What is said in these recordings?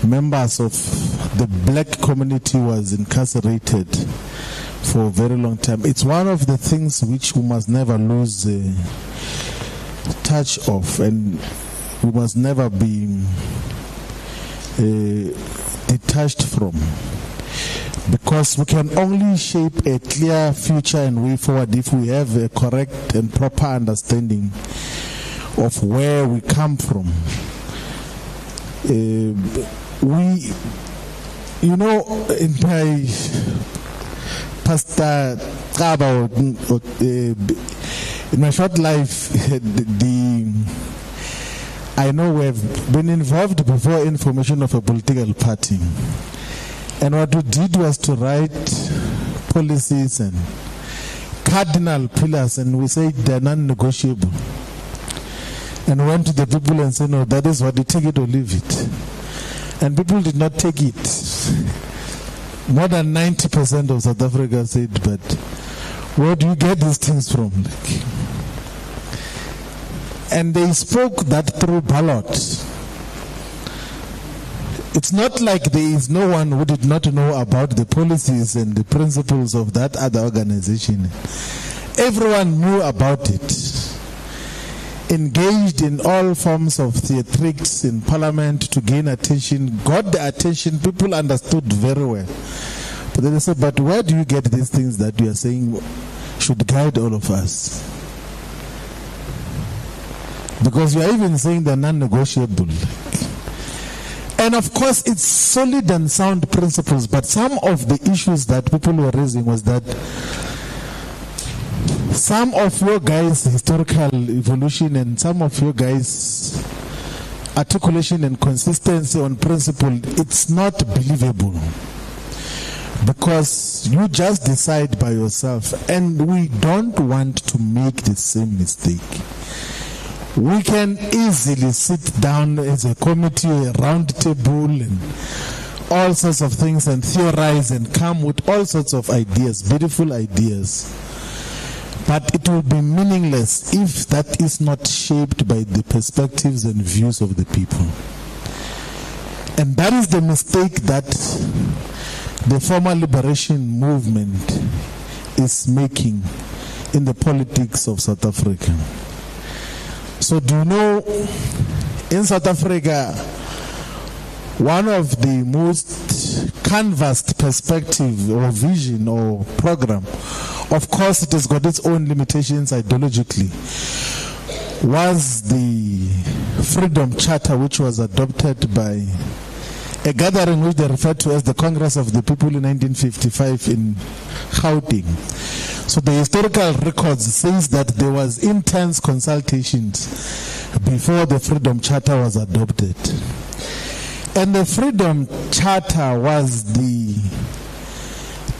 members of the black community was incarcerated for a very long time. It's one of the things which we must never lose touch of, and we must never be detached from, because we can only shape a clear future and way forward if we have a correct and proper understanding of where we come from. In my Pastor Kaba, in my short life, I know we have been involved before in formation of a political party. And what we did was to write policies and cardinal pillars, and we said they're non-negotiable. And went to the people and said, no, that is what you take it or leave it. And people did not take it. More than 90% of South Africa said, but where do you get these things from? And they spoke that through ballot. It's not like there is no one who did not know about the policies and the principles of that other organization. Everyone knew about it. Engaged in all forms of theatrics in parliament to gain attention, got the attention, people understood very well. But then they said, but where do you get these things that you are saying should guide all of us? Because you are even saying they're non-negotiable. And of course, it's solid and sound principles, but some of the issues that people were raising was that some of your guys' historical evolution and some of your guys' articulation and consistency on principle, it's not believable. Because you just decide by yourself, and we don't want to make the same mistake. We can easily sit down as a committee, a round table, and all sorts of things, and theorize and come with all sorts of ideas, beautiful ideas. But it will be meaningless if that is not shaped by the perspectives and views of the people. And that is the mistake that the former liberation movement is making in the politics of South Africa. So do you know, in South Africa, one of the most canvassed perspective or vision or program, of course it has got its own limitations ideologically, was the Freedom Charter, which was adopted by a gathering which they referred to as the Congress of the People in 1955 in Gauteng. So the historical records says that there was intense consultations before the Freedom Charter was adopted. And the Freedom Charter was the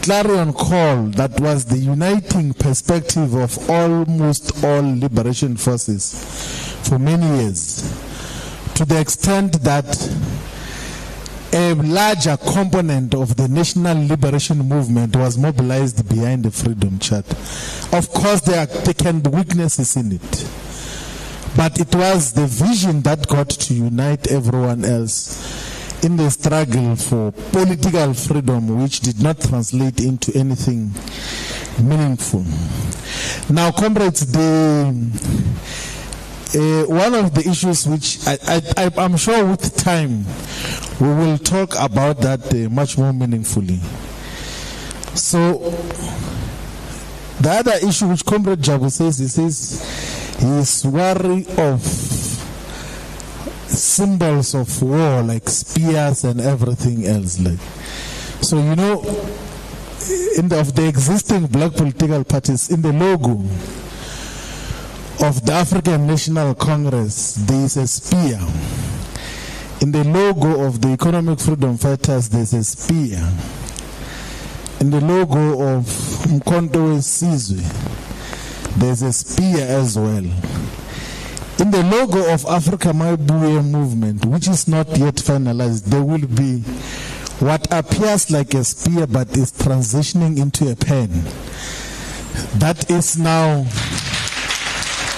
clarion call that was the uniting perspective of almost all liberation forces for many years, to the extent that a larger component of the national liberation movement was mobilized behind the Freedom Charter. Of course, there can be weaknesses in it, but it was the vision that got to unite everyone else in the struggle for political freedom, which did not translate into anything meaningful. Now, comrades, one of the issues which I'm sure with time we will talk about that much more meaningfully. So the other issue which Comrade Jabu says, he says he is wary of symbols of war like spears and everything else. So you know, of the existing black political parties, in the logo of the African National Congress, there is a spear. In the logo of the Economic Freedom Fighters, there is a spear. In the logo of Mkhonto Sizwe, there is a spear as well. In the logo of Africa Mabuye movement, which is not yet finalized, there will be what appears like a spear but is transitioning into a pen. That is now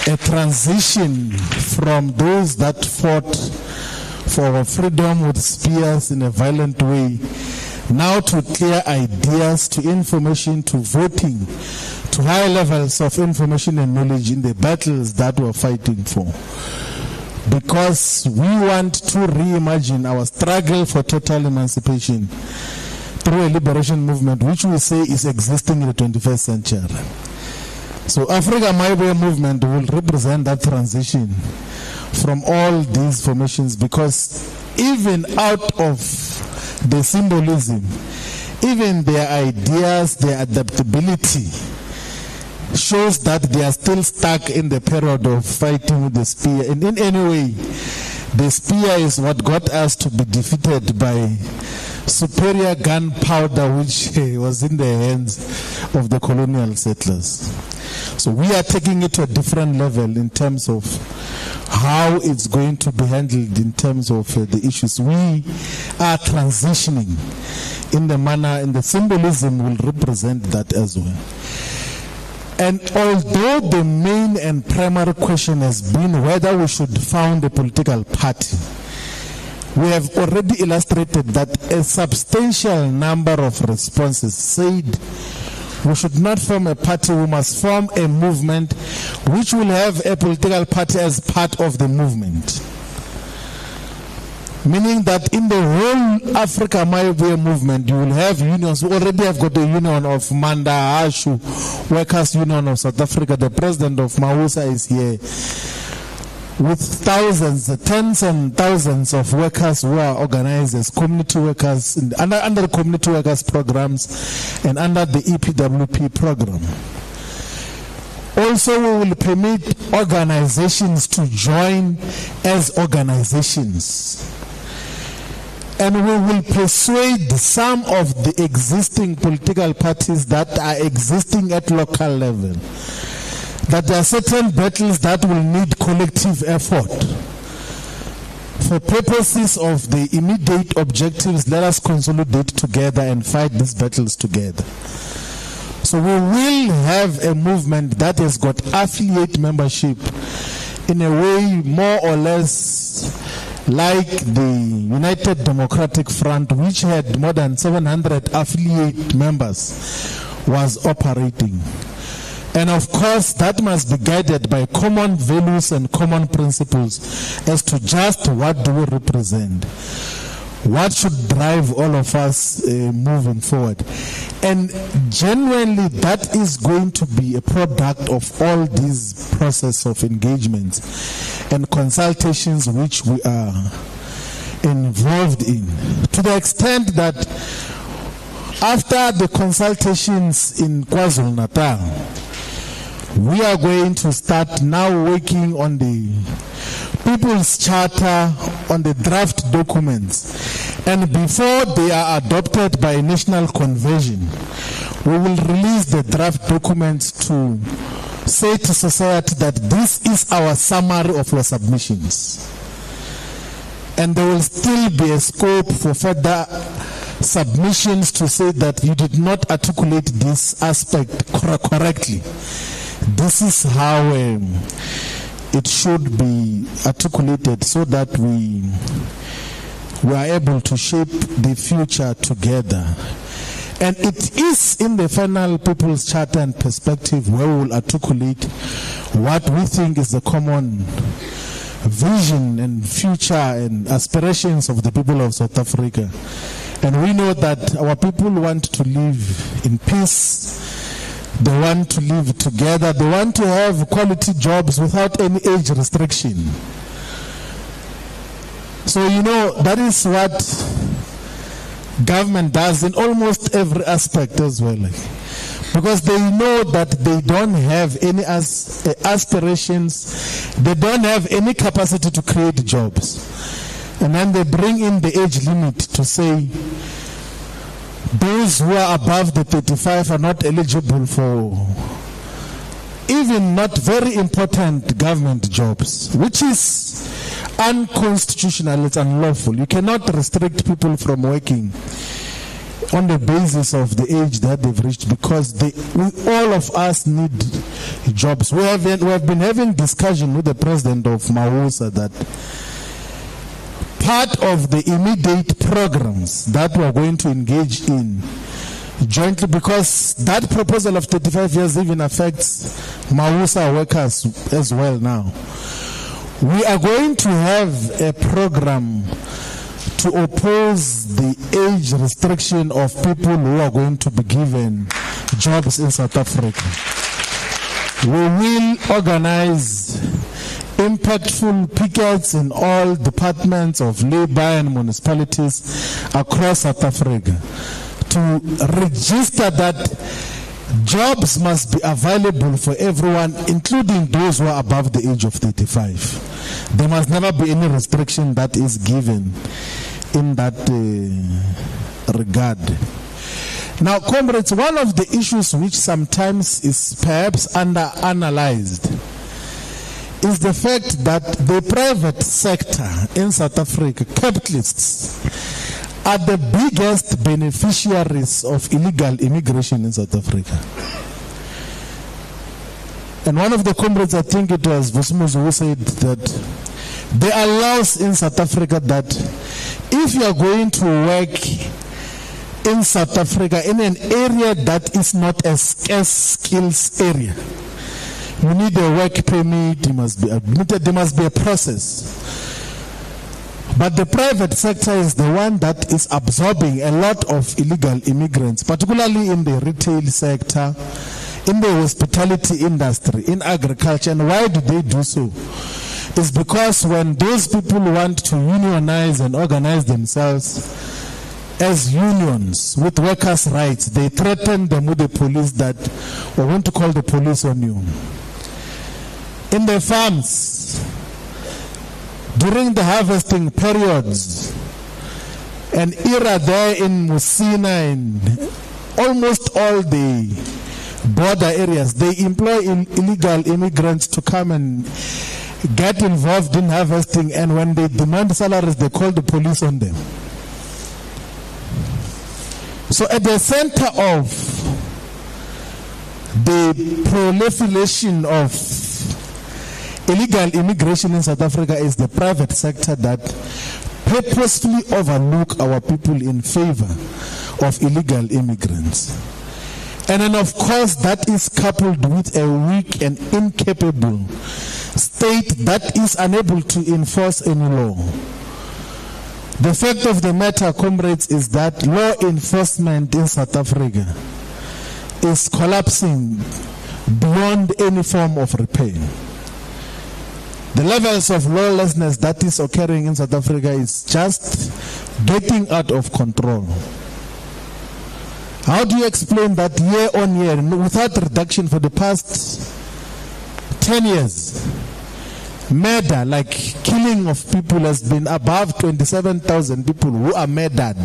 a transition from those that fought for our freedom with spears in a violent way, now to clear ideas, to information, to voting, to high levels of information and knowledge in the battles that we're fighting for. Because we want to reimagine our struggle for total emancipation through a liberation movement which we say is existing in the 21st century. So Africa My Way movement will represent that transition from all these formations, because even out of the symbolism, even their ideas, their adaptability shows that they are still stuck in the period of fighting with the spear. And in any way, the spear is what got us to be defeated by superior gunpowder which was in the hands of the colonial settlers. So we are taking it to a different level in terms of how it's going to be handled in terms of the issues. We are transitioning in the manner, and the symbolism will represent that as well. And although the main and primary question has been whether we should found a political party, we have already illustrated that a substantial number of responses said we should not form a party, we must form a movement which will have a political party as part of the movement. Meaning that in the whole Africa My Way movement, you will have unions. We already have got the union of Manda Ashu, Workers Union of South Africa. The president of Mausa is here, with thousands, tens and thousands of workers who are organized as community workers under the community workers programs and under the EPWP program. Also, we will permit organizations to join as organizations. And we will persuade some of the existing political parties that are existing at local level that there are certain battles that will need collective effort. For purposes of the immediate objectives, let us consolidate together and fight these battles together. So we will have a movement that has got affiliate membership in a way more or less like the United Democratic Front, which had more than 700 affiliate members, was operating. And of course, that must be guided by common values and common principles as to just what do we represent. What should drive all of us moving forward. And genuinely, that is going to be a product of all these process of engagements and consultations which we are involved in. To the extent that after the consultations in KwaZulu-Natal, we are going to start now working on the People's Charter, on the draft documents. And before they are adopted by a national convention, we will release the draft documents to say to society that this is our summary of your submissions. And there will still be a scope for further submissions to say that you did not articulate this aspect correctly. This is how it should be articulated so that we are able to shape the future together. And it is in the final People's Charter and perspective where we will articulate what we think is the common vision and future and aspirations of the people of South Africa. And we know that our people want to live in peace. They want to live together. They want to have quality jobs without any age restriction. So, that is what government does in almost every aspect as well. Because they know that they don't have any aspirations, they don't have any capacity to create jobs. And then they bring in the age limit to say, those who are above the 35 are not eligible for even not very important government jobs, which is unconstitutional, it's unlawful. You cannot restrict people from working on the basis of the age that they've reached, because all of us need jobs. We have been having discussion with the president of Mausa that part of the immediate programs that we are going to engage in jointly, because that proposal of 35 years even affects Mausa workers as well now. We are going to have a program to oppose the age restriction of people who are going to be given jobs in South Africa. We will organize impactful pickets in all departments of labor and municipalities across South Africa to register that jobs must be available for everyone, including those who are above the age of 35. There must never be any restriction that is given in that regard. Now, comrades, one of the issues which sometimes is perhaps under-analyzed is the fact that the private sector in South Africa, capitalists, are the biggest beneficiaries of illegal immigration in South Africa. And one of the comrades, I think it was Vusumuzu, who said that there are laws in South Africa that if you are going to work in South Africa in an area that is not a scarce skills area, you need a work permit, you must be admitted, there must be a process. But the private sector is the one that is absorbing a lot of illegal immigrants, particularly in the retail sector, in the hospitality industry, in agriculture. And why do they do so? It's because when those people want to unionize and organize themselves as unions with workers' rights, they threaten them with the police that we want to call the police on you. In the farms, during the harvesting periods, an era there in Musina and almost all the border areas, they employ illegal immigrants to come and get involved in harvesting, and when they demand salaries, they call the police on them. So at the center of the proliferation of illegal immigration in South Africa is the private sector that purposefully overlook our people in favor of illegal immigrants. And then of course that is coupled with a weak and incapable state that is unable to enforce any law. The fact of the matter, comrades, is that law enforcement in South Africa is collapsing beyond any form of repair. The levels of lawlessness that is occurring in South Africa is just getting out of control. How do you explain that year on year, without reduction for the past 10 years, murder, like killing of people, has been above 27,000 people who are murdered.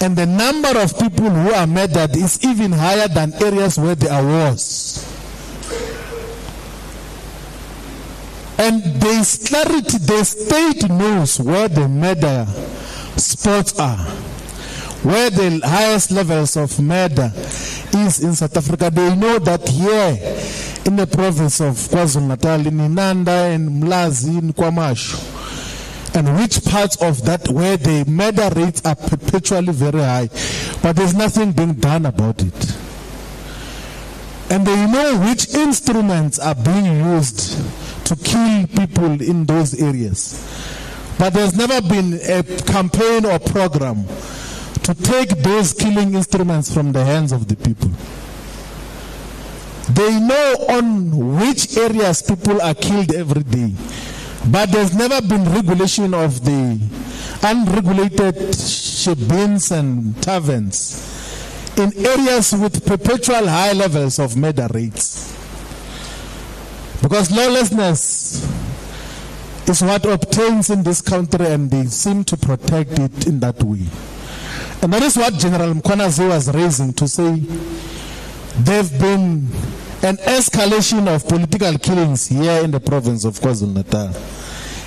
And the number of people who are murdered is even higher than areas where there are wars. And there is clarity, the state knows where the murder spots are, where the highest levels of murder is in South Africa. They know that here in the province of KwaZulu-Natal, in Inanda, in Mlazi, in Kwamashu, and which parts of that where the murder rates are perpetually very high, but there's nothing being done about it. And they know which instruments are being used to kill people in those areas. But there's never been a campaign or program to take those killing instruments from the hands of the people. They know on which areas people are killed every day, but there's never been regulation of the unregulated shebeens and taverns in areas with perpetual high levels of murder rates. Because lawlessness is what obtains in this country, and they seem to protect it in that way. And that is what General Mkhwanazi was raising, to say there have been an escalation of political killings here in the province of KwaZulu-Natal.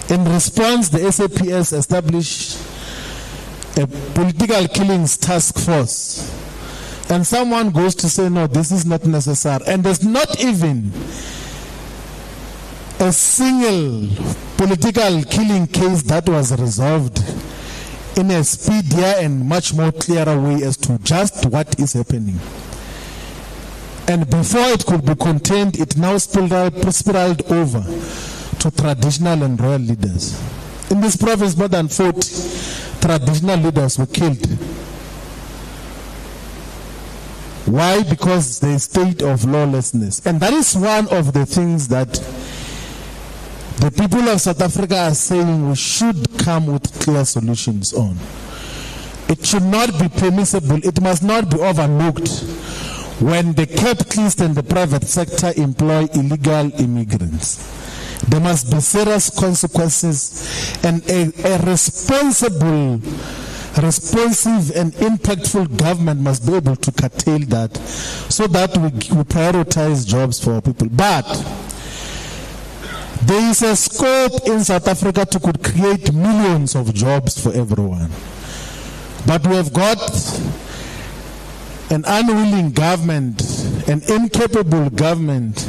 In response, the SAPS established a political killings task force. And someone goes to say, no, this is not necessary. And there's not even a single political killing case that was resolved in a speedier and much more clearer way as to just what is happening. And before it could be contained, it now spiraled over to traditional and royal leaders. In this province, more than 40 traditional leaders were killed. Why? Because the state of lawlessness. And that is one of the things that the people of South Africa are saying we should come with clear solutions on. It should not be permissible, it must not be overlooked when the capitalist and the private sector employ illegal immigrants. There must be serious consequences, and a responsive and impactful government must be able to curtail that so that we prioritize jobs for our people. But there is a scope in South Africa to could create millions of jobs for everyone. But we have got an unwilling government, an incapable government,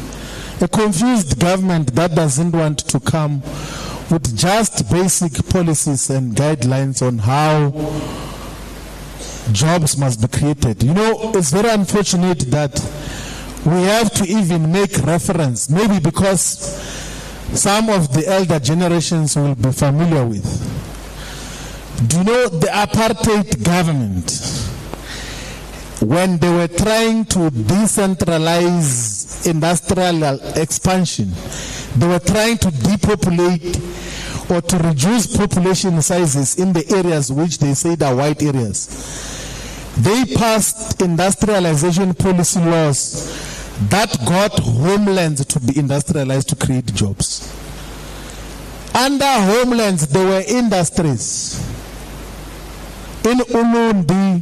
a confused government that doesn't want to come with just basic policies and guidelines on how jobs must be created. You know, it's very unfortunate that we have to even make reference, maybe because some of the elder generations will be familiar with. Do you know the apartheid government, when they were trying to decentralize industrial expansion, they were trying to depopulate or to reduce population sizes in the areas which they said are white areas. They passed industrialization policy laws that got homelands to be industrialized to create jobs. Under homelands, there were industries. In Ulundi,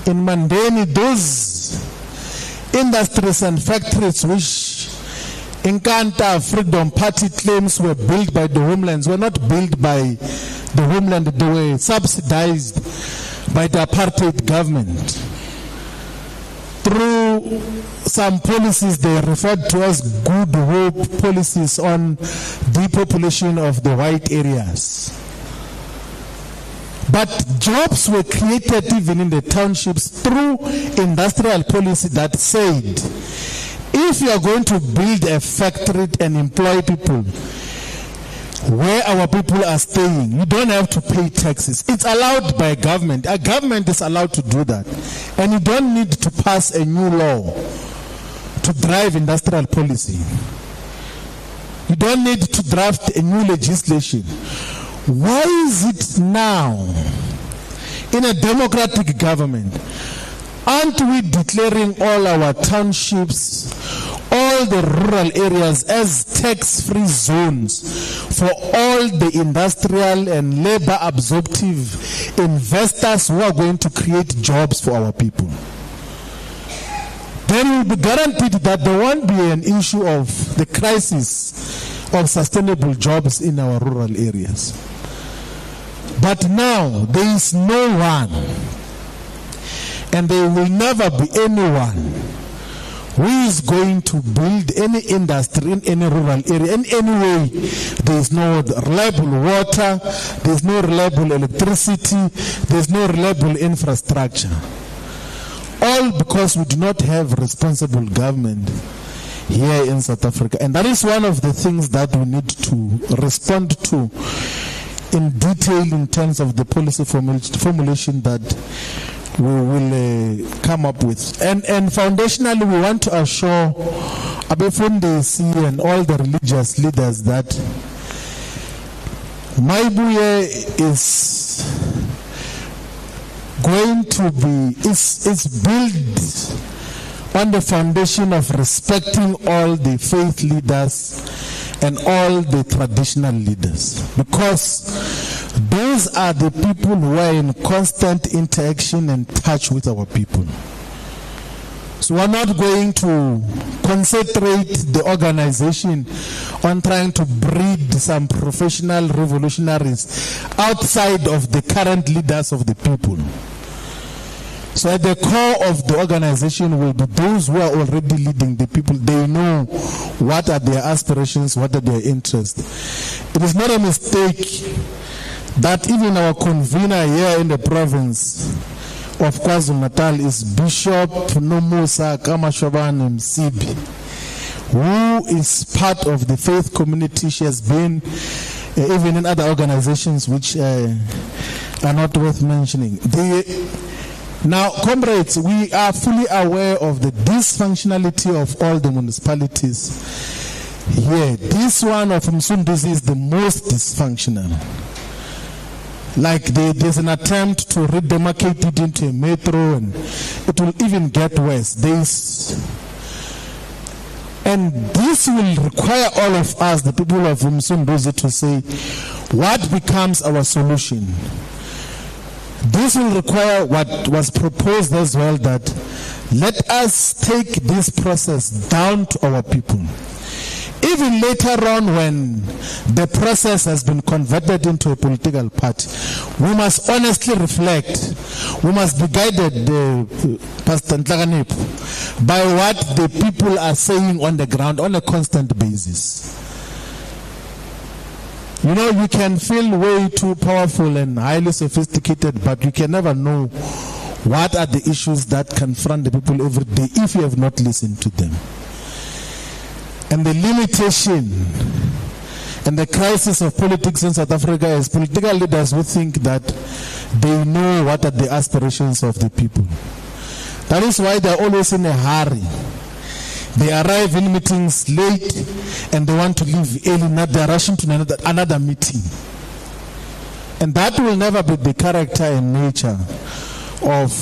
in Mandeni, those industries and factories which Inkatha Freedom Party claims were built by the homelands were not built by the homeland, they were subsidized by the apartheid government through some policies they referred to as good hope policies on depopulation of the white areas. But jobs were created even in the townships through industrial policy that said, if you are going to build a factory and employ people where our people are staying, you don't have to pay taxes. It's allowed by government. A government is allowed to do that. And you don't need to pass a new law to drive industrial policy. You don't need to draft a new legislation. Why is it now, in a democratic government, aren't we declaring all our townships, all the rural areas as tax-free zones for all the industrial and labor-absorptive investors who are going to create jobs for our people? Then we'll be guaranteed that there won't be an issue of the crisis of sustainable jobs in our rural areas. But now, there is no one, and there will never be anyone who is going to build any industry in any rural area. In any way, there is no reliable water, there is no reliable electricity, there is no reliable infrastructure. All because we do not have responsible government here in South Africa. And that is one of the things that we need to respond to in detail in terms of the policy formulation that we will come up with. And foundationally, we want to assure Abefundisi and all the religious leaders that Maibuye is going to be, is built on the foundation of respecting all the faith leaders and all the traditional leaders, because those are the people who are in constant interaction and touch with our people. So we're not going to concentrate the organization on trying to breed some professional revolutionaries outside of the current leaders of the people. So at the core of the organization will be those who are already leading the people. They know what are their aspirations, what are their interests. It is not a mistake that even our convener here in the province of KwaZulu-Natal is Bishop Nomusa Kamashobane Msibi, who is part of the faith community. She has been even in other organizations which are not worth mentioning. Now, comrades, we are fully aware of the dysfunctionality of all the municipalities here. This one of Msunduzi is the most dysfunctional. Like there's an attempt to redemarcate it into a metro, and it will even get worse. And this will require all of us, the people of Msunduzi, to say, what becomes our solution? This will require what was proposed as well, that let us take this process down to our people. Even later on, when the process has been converted into a political party, we must honestly reflect. We must be guided, Pastor Ntlaganip, by what the people are saying on the ground on a constant basis. You know, you can feel way too powerful and highly sophisticated, but you can never know what are the issues that confront the people every day if you have not listened to them. And the limitation and the crisis of politics in South Africa is political leaders who think that they know what are the aspirations of the people. That is why they are always in a hurry. They arrive in meetings late and they want to leave early, not they are rushing to another meeting. And that will never be the character and nature of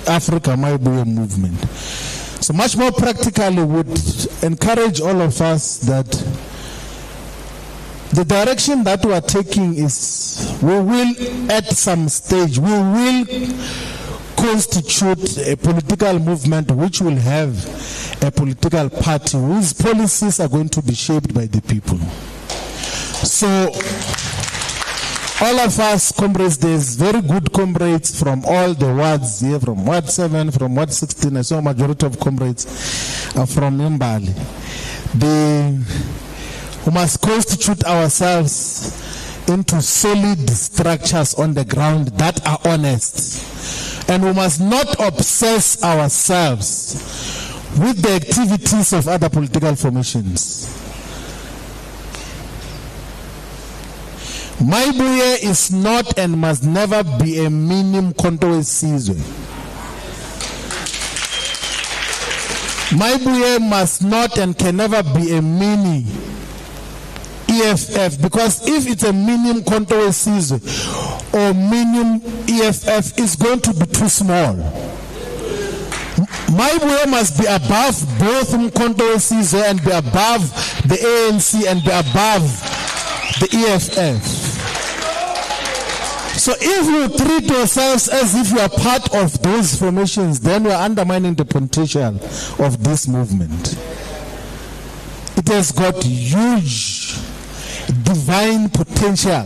Africa Maibuya movement. So much more practically would encourage all of us that the direction that we are taking is, we will at some stage, we will constitute a political movement which will have a political party whose policies are going to be shaped by the people. So all of us, comrades, there's very good comrades from all the wards here, from Ward 7, from Ward 16. I saw a majority of comrades are from Mbali. We must constitute ourselves into solid structures on the ground that are honest. And we must not obsess ourselves with the activities of other political formations. Maibuye is not and must never be a minim contour season. Maibuye must not and can never be a mini EFF, because if it's a minim contour season or minim EFF, it's going to be too small. Maibuye must be above both Mkonto season and be above the ANC and be above the EFF. So if we treat ourselves as if we are part of those formations, then we are undermining the potential of this movement. It has got huge divine potential.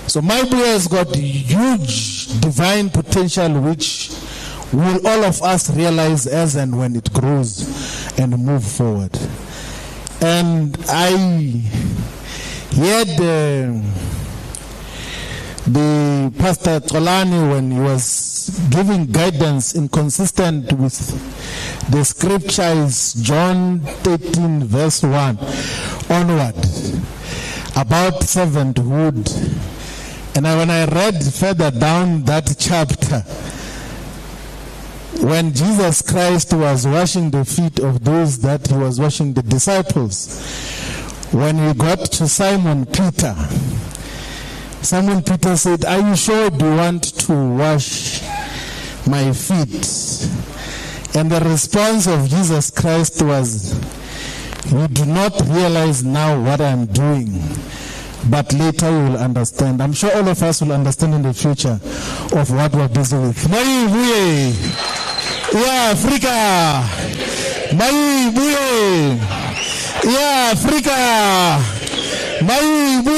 So Maibuye has got huge divine potential, which will all of us realize as and when it grows and move forward. And I heard the Pastor Tolani, when he was giving guidance inconsistent with the scriptures, John 13 verse 1 onward, about servanthood. And when I read further down that chapter, when Jesus Christ was washing the feet of those that he was washing, the disciples, when we got to Simon Peter said, "Are you sure you want to wash my feet?" And the response of Jesus Christ was, "You do not realize now what I'm doing, but later you will understand." I'm sure all of us will understand in the future of what we're busy with. Maibuye, yeah, Africa. Maibuye, yeah, Africa. Maibuye.